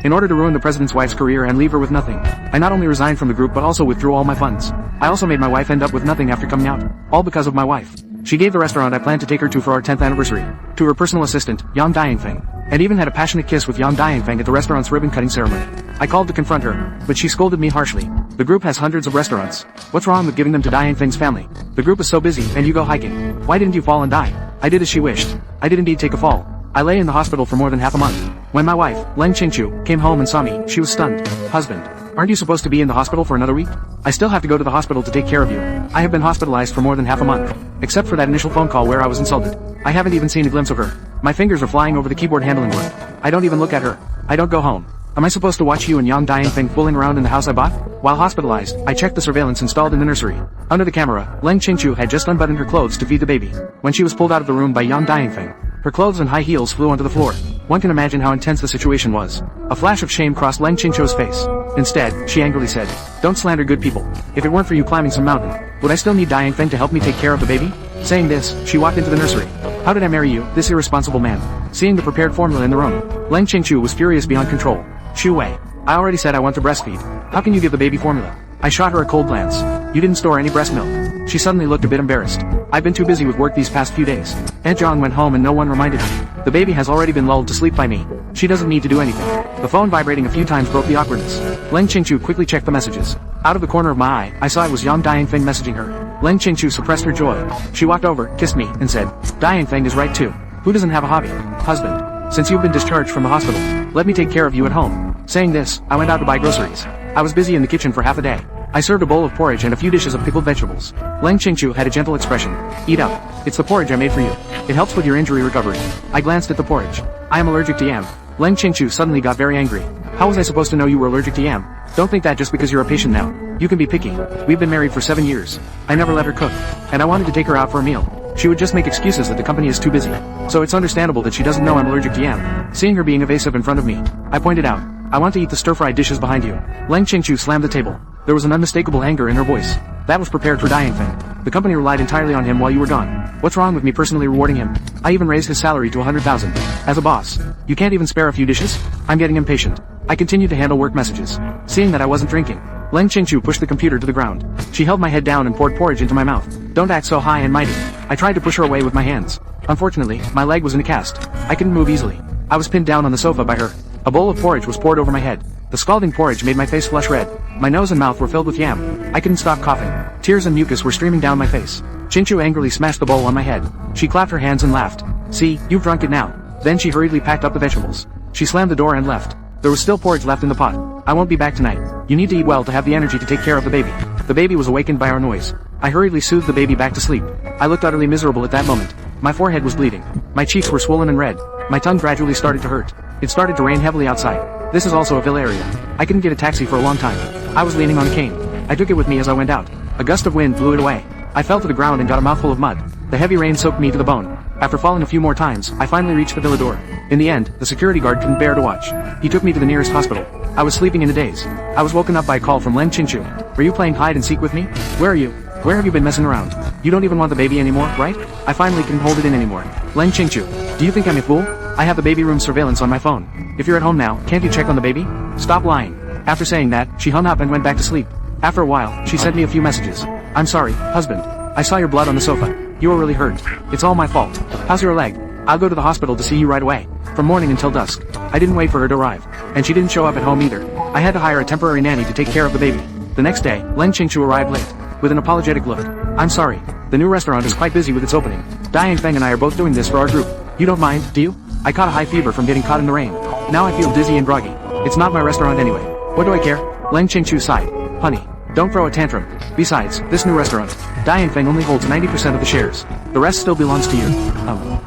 in order to ruin the president's wife's career and leave her with nothing. I not only resigned from the group but also withdrew all my funds. I also made my wife end up with nothing after coming out, all because of my wife. She gave the restaurant I planned to take her to for our 10th anniversary to her personal assistant, Yang Dianfeng, and even had a passionate kiss with Yang Dianfeng at the restaurant's ribbon-cutting ceremony. I called to confront her, but she scolded me harshly. The group has hundreds of restaurants. What's wrong with giving them to Dianfeng's family? The group is so busy, and you go hiking. Why didn't you fall and die? I did as she wished. I did indeed take a fall. I lay in the hospital for more than half a month. When my wife, Leng Qingchu, came home and saw me, she was stunned. Husband, aren't you supposed to be in the hospital for another week? I still have to go to the hospital to take care of you. I have been hospitalized for more than half a month. Except for that initial phone call where I was insulted. I haven't even seen a glimpse of her. My fingers are flying over the keyboard handling board. I don't even look at her. I don't go home. Am I supposed to watch you and Yang Dianfeng fooling around in the house I bought? While hospitalized, I checked the surveillance installed in the nursery. Under the camera, Leng Qingchu had just unbuttoned her clothes to feed the baby. When she was pulled out of the room by Yang Dianfeng, her clothes and high heels flew onto the floor. One can imagine how intense the situation was. A flash of shame crossed Leng Qingchu's face. Instead, she angrily said, "Don't slander good people. If it weren't for you climbing some mountain, would I still need Dianfeng to help me take care of the baby?" Saying this, she walked into the nursery. "How did I marry you, this irresponsible man?" Seeing the prepared formula in the room, Leng Qingchu was furious beyond control. "Shu Wei, I already said I want to breastfeed. How can you give the baby formula?" I shot her a cold glance. "You didn't store any breast milk." She suddenly looked a bit embarrassed. "I've been too busy with work these past few days. Aunt Zhang went home and no one reminded me. The baby has already been lulled to sleep by me. She doesn't need to do anything." The phone vibrating a few times broke the awkwardness. Leng Qingchu quickly checked the messages. Out of the corner of my eye, I saw it was Yang Dianfeng messaging her. Leng Qingchu suppressed her joy. She walked over, kissed me, and said, "Dianfeng is right too. Who doesn't have a hobby? Husband, since you've been discharged from the hospital, let me take care of you at home." Saying this, I went out to buy groceries. I was busy in the kitchen for half a day. I served a bowl of porridge and a few dishes of pickled vegetables. Leng Qingchu had a gentle expression. "Eat up. It's the porridge I made for you. It helps with your injury recovery." I glanced at the porridge. "I am allergic to yam." Leng Qingchu suddenly got very angry. "How was I supposed to know you were allergic to yam? Don't think that just because you're a patient now. You can be picky. We've been married for 7 years. I never let her cook. And I wanted to take her out for a meal. She would just make excuses that the company is too busy. So it's understandable that she doesn't know I'm allergic to yam." Seeing her being evasive in front of me, I pointed out, "I want to eat the stir-fried dishes behind you." Leng Qingchu slammed the table. There was an unmistakable anger in her voice. "That was prepared for Dianfeng. The company relied entirely on him while you were gone. What's wrong with me personally rewarding him? I even raised his salary to 100,000. As a boss, you can't even spare a few dishes?" I'm getting impatient. I continued to handle work messages. Seeing that I wasn't drinking, Leng Qingchu pushed the computer to the ground. She held my head down and poured porridge into my mouth. "Don't act so high and mighty." I tried to push her away with my hands. Unfortunately, my leg was in a cast. I couldn't move easily. I was pinned down on the sofa by her. A bowl of porridge was poured over my head. The scalding porridge made my face flush red. My nose and mouth were filled with yam. I couldn't stop coughing. Tears and mucus were streaming down my face. Qingchu angrily smashed the bowl on my head. She clapped her hands and laughed. "See, you've drunk it now." Then she hurriedly packed up the vegetables. She slammed the door and left. There was still porridge left in the pot. "I won't be back tonight. You need to eat well to have the energy to take care of the baby." The baby was awakened by our noise. I hurriedly soothed the baby back to sleep. I looked utterly miserable at that moment. My forehead was bleeding. My cheeks were swollen and red. My tongue gradually started to hurt. It started to rain heavily outside. This is also a villa area. I couldn't get a taxi for a long time. I was leaning on a cane. I took it with me as I went out. A gust of wind blew it away. I fell to the ground and got a mouthful of mud. The heavy rain soaked me to the bone. After falling a few more times, I finally reached the villa door. In the end, the security guard couldn't bear to watch. He took me to the nearest hospital. I was sleeping in a daze. I was woken up by a call from Leng Qingchu. "Were you playing hide and seek with me? Where are you? Where have you been messing around? You don't even want the baby anymore, right?" I finally couldn't hold it in anymore. "Leng Qingchu, do you think I'm a fool? I have the baby room surveillance on my phone. If you're at home now, can't you check on the baby? Stop lying." After saying that, she hung up and went back to sleep. After a while, she sent me a few messages. "I'm sorry, husband. I saw your blood on the sofa. You were really hurt. It's all my fault. How's your leg? I'll go to the hospital to see you right away." From morning until dusk, I didn't wait for her to arrive. And she didn't show up at home either. I had to hire a temporary nanny to take care of the baby. The next day, Leng Qingchu arrived late. With an apologetic look. "I'm sorry. The new restaurant is quite busy with its opening. Dianfeng and I are both doing this for our group. You don't mind, do you? I caught a high fever from getting caught in the rain. Now I feel dizzy and groggy. It's not my restaurant anyway. What do I care?" Leng Qingchu sighed. "Honey, don't throw a tantrum. Besides, this new restaurant, Dianfeng only holds 90% of the shares. The rest still belongs to you."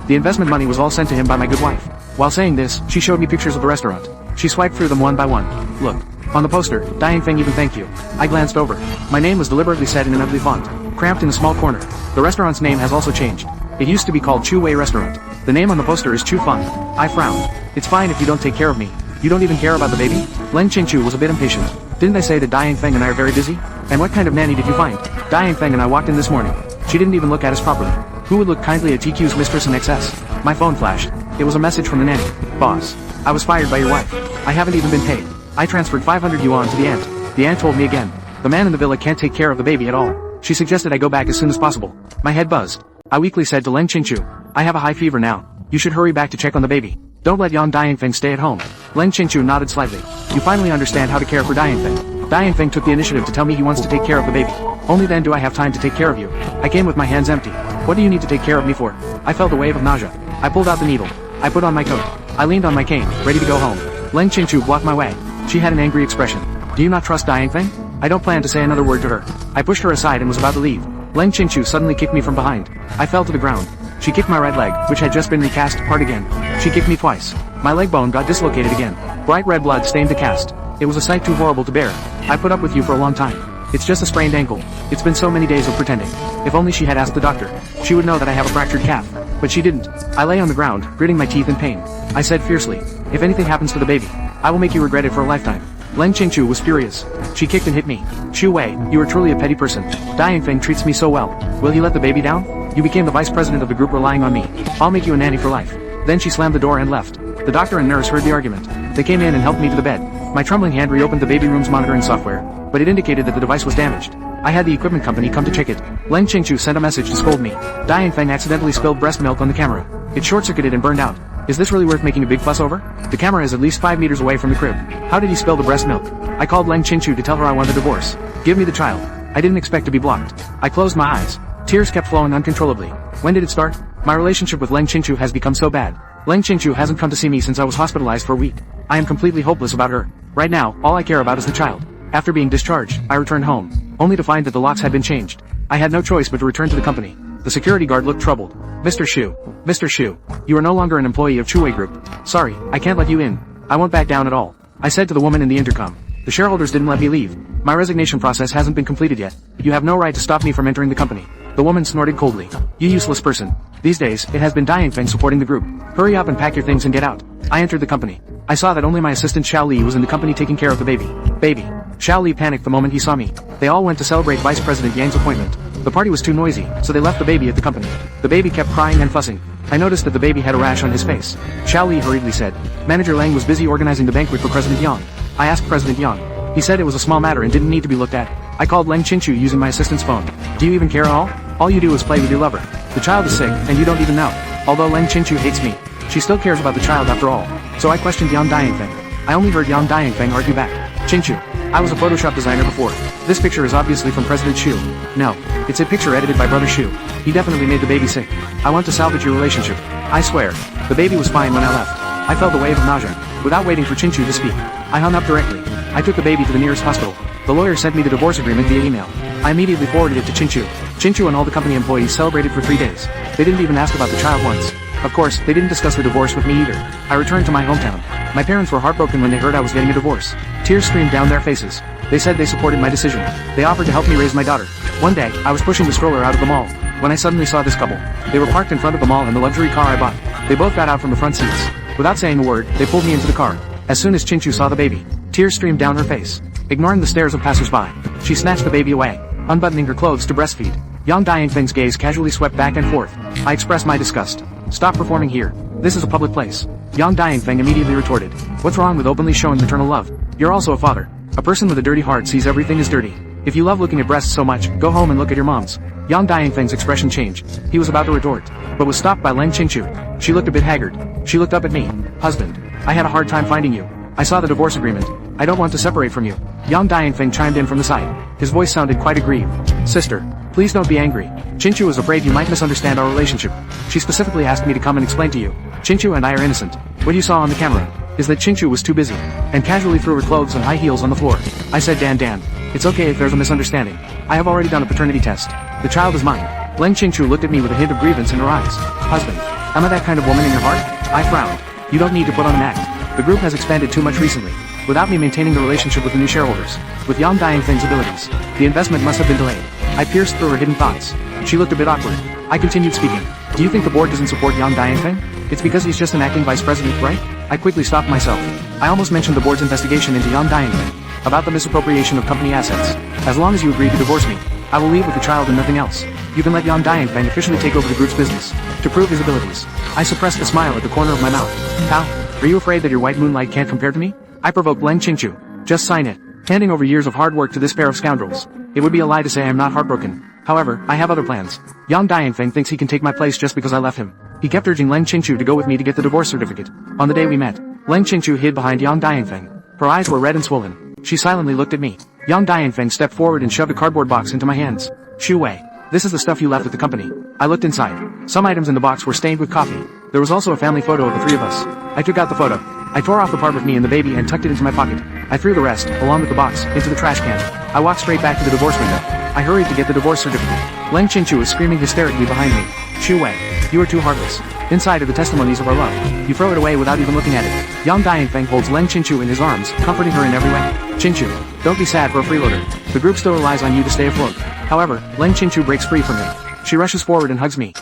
The investment money was all sent to him by my good wife. While saying this, she showed me pictures of the restaurant. She swiped through them one by one. "Look. On the poster, Dianfeng even thanked you." I glanced over. My name was deliberately set in an ugly font, cramped in a small corner. The restaurant's name has also changed. It used to be called Chu Wei Restaurant. The name on the poster is Chu Feng. I frowned. "It's fine if you don't take care of me. You don't even care about the baby?" Leng Qingchu was a bit impatient. "Didn't I say that Dianfeng and I are very busy? And what kind of nanny did you find? Dianfeng and I walked in this morning. She didn't even look at us properly. Who would look kindly at TQ's mistress in excess?" My phone flashed. It was a message from the nanny. "Boss, I was fired by your wife. I haven't even been paid. I transferred 500 yuan to the aunt. The aunt told me again. The man in the villa can't take care of the baby at all. She suggested I go back as soon as possible. My head buzzed. I weakly said to Leng Qingchu, I have a high fever now. You should hurry back to check on the baby. Don't let Yang Dianfeng stay at home. Leng Qingchu nodded slightly. You finally understand how to care for Dianfeng. Dianfeng took the initiative to tell me he wants to take care of the baby. Only then do I have time to take care of you. I came with my hands empty. What do you need to take care of me for? I felt a wave of nausea. I pulled out the needle. I put on my coat. I leaned on my cane, ready to go home. Leng Qingchu blocked my way. She had an angry expression. Do you not trust Dianfeng? I don't plan to say another word to her. I pushed her aside and was about to leave. Leng Qingchu suddenly kicked me from behind. I fell to the ground. She kicked my right leg, which had just been recast, hard again. She kicked me twice. My leg bone got dislocated again. Bright red blood stained the cast. It was a sight too horrible to bear. I put up with you for a long time. It's just a sprained ankle. It's been so many days of pretending. If only she had asked the doctor. She would know that I have a fractured calf. But she didn't. I lay on the ground, gritting my teeth in pain. I said fiercely, if anything happens to the baby, I will make you regret it for a lifetime. Leng Qingchu was furious. She kicked and hit me. Xu Wei, you are truly a petty person. Dianfeng treats me so well. Will he let the baby down? You became the vice president of the group relying on me. I'll make you a nanny for life. Then she slammed the door and left. The doctor and nurse heard the argument. They came in and helped me to the bed. My trembling hand reopened the baby room's monitoring software, but it indicated that the device was damaged. I had the equipment company come to check it. Leng Qingchu sent a message to scold me. Dianfeng accidentally spilled breast milk on the camera. It short-circuited and burned out. Is this really worth making a big fuss over? The camera is at least 5 meters away from the crib. How did he spill the breast milk? I called Leng Qingchu to tell her I want a divorce. Give me the child. I didn't expect to be blocked. I closed my eyes. Tears kept flowing uncontrollably. When did it start? My relationship with Leng Qingchu has become so bad. Leng Qingchu hasn't come to see me since I was hospitalized for a week. I am completely hopeless about her. Right now, all I care about is the child. After being discharged, I returned home, only to find that the locks had been changed. I had no choice but to return to the company. The security guard looked troubled. Mr. Xu, you are no longer an employee of Chuwei Group. Sorry, I can't let you in. I won't back down at all. I said to the woman in the intercom. The shareholders didn't let me leave. My resignation process hasn't been completed yet. You have no right to stop me from entering the company. The woman snorted coldly. You useless person. These days, it has been Dianfeng supporting the group. Hurry up and pack your things and get out. I entered the company. I saw that only my assistant Xiao Li was in the company taking care of the baby. Xiao Li panicked the moment he saw me. They all went to celebrate Vice President Yang's appointment. The party was too noisy, so they left the baby at the company. The baby kept crying and fussing. I noticed that the baby had a rash on his face. Xiao Li hurriedly said, Manager Lang was busy organizing the banquet for President Yang. I asked President Yang. He said it was a small matter and didn't need to be looked at. I called Leng Qingchu using my assistant's phone. Do you even care at all? All you do is play with your lover. The child is sick, and you don't even know. Although Leng Qingchu hates me, she still cares about the child after all. So I questioned Yang Dianfeng. I only heard Yang Dianfeng argue back. Qingchu, I was a Photoshop designer before. This picture is obviously from President Xu. No, it's a picture edited by Brother Xu. He definitely made the baby sick. I want to salvage your relationship. I swear. The baby was fine when I left. I felt a wave of nausea. Without waiting for Qingchu to speak, I hung up directly. I took the baby to the nearest hospital. The lawyer sent me the divorce agreement via email. I immediately forwarded it to Qingchu. Qingchu and all the company employees celebrated for 3 days. They didn't even ask about the child once. Of course, they didn't discuss the divorce with me either. I returned to my hometown. My parents were heartbroken when they heard I was getting a divorce. Tears streamed down their faces. They said they supported my decision. They offered to help me raise my daughter. One day, I was pushing the stroller out of the mall, when I suddenly saw this couple. They were parked in front of the mall in the luxury car I bought. They both got out from the front seats. Without saying a word, they pulled me into the car. As soon as Qingchu saw the baby, tears streamed down her face. Ignoring the stares of passers-by, she snatched the baby away, unbuttoning her clothes to breastfeed. Yang Dianfeng's gaze casually swept back and forth. I expressed my disgust. Stop performing here. This is a public place. Yang Dianfeng immediately retorted. What's wrong with openly showing maternal love? You're also a father. A person with a dirty heart sees everything as dirty. If you love looking at breasts so much, go home and look at your moms. Yang Dianfeng's expression changed. He was about to retort, but was stopped by Leng Qingchu. She looked a bit haggard. She looked up at me. Husband, I had a hard time finding you. I saw the divorce agreement. I don't want to separate from you. Yang Dianfeng chimed in from the side. His voice sounded quite aggrieved. Sister, please don't be angry. Qingchu was afraid you might misunderstand our relationship. She specifically asked me to come and explain to you. Qingchu and I are innocent. What you saw on the camera is that Qingchu was too busy and casually threw her clothes and high heels on the floor. I said, Dan, it's okay if there's a misunderstanding. I have already done a paternity test. The child is mine. Leng Qingchu looked at me with a hint of grievance in her eyes. Husband, am I that kind of woman in your heart? I frowned. You don't need to put on an act. The group has expanded too much recently, without me maintaining the relationship with the new shareholders. With Yang Dianfeng's abilities, the investment must have been delayed. I pierced through her hidden thoughts. She looked a bit awkward. I continued speaking. Do you think the board doesn't support Yang Dianfeng? It's because he's just an acting vice president, right? I quickly stopped myself. I almost mentioned the board's investigation into Yang Dianfeng, about the misappropriation of company assets. As long as you agree to divorce me, I will leave with the child and nothing else. You can let Yang Dianfeng officially take over the group's business, to prove his abilities. I suppressed a smile at the corner of my mouth. How? Are you afraid that your white moonlight can't compare to me? I provoked Leng Qingchu. Just sign it. Handing over years of hard work to this pair of scoundrels. It would be a lie to say I am not heartbroken. However, I have other plans. Yang Dianfeng thinks he can take my place just because I left him. He kept urging Leng Qingchu to go with me to get the divorce certificate. On the day we met, Leng Qingchu hid behind Yang Dianfeng. Her eyes were red and swollen. She silently looked at me. Yang Dianfeng stepped forward and shoved a cardboard box into my hands. Shu Wei. This is the stuff you left at the company. I looked inside. Some items in the box were stained with coffee. There was also a family photo of the three of us. I took out the photo. I tore off the part with me and the baby and tucked it into my pocket. I threw the rest, along with the box, into the trash can. I walked straight back to the divorce window. I hurried to get the divorce certificate. Leng Qingchu was screaming hysterically behind me. Shu Wei, you are too heartless. Inside are the testimonies of our love. You throw it away without even looking at it. Yang Dianfeng holds Leng Qingchu in his arms, comforting her in every way. Qingchu, don't be sad for a freeloader. The group still relies on you to stay afloat. However, Leng Qingchu breaks free from him. She rushes forward and hugs me.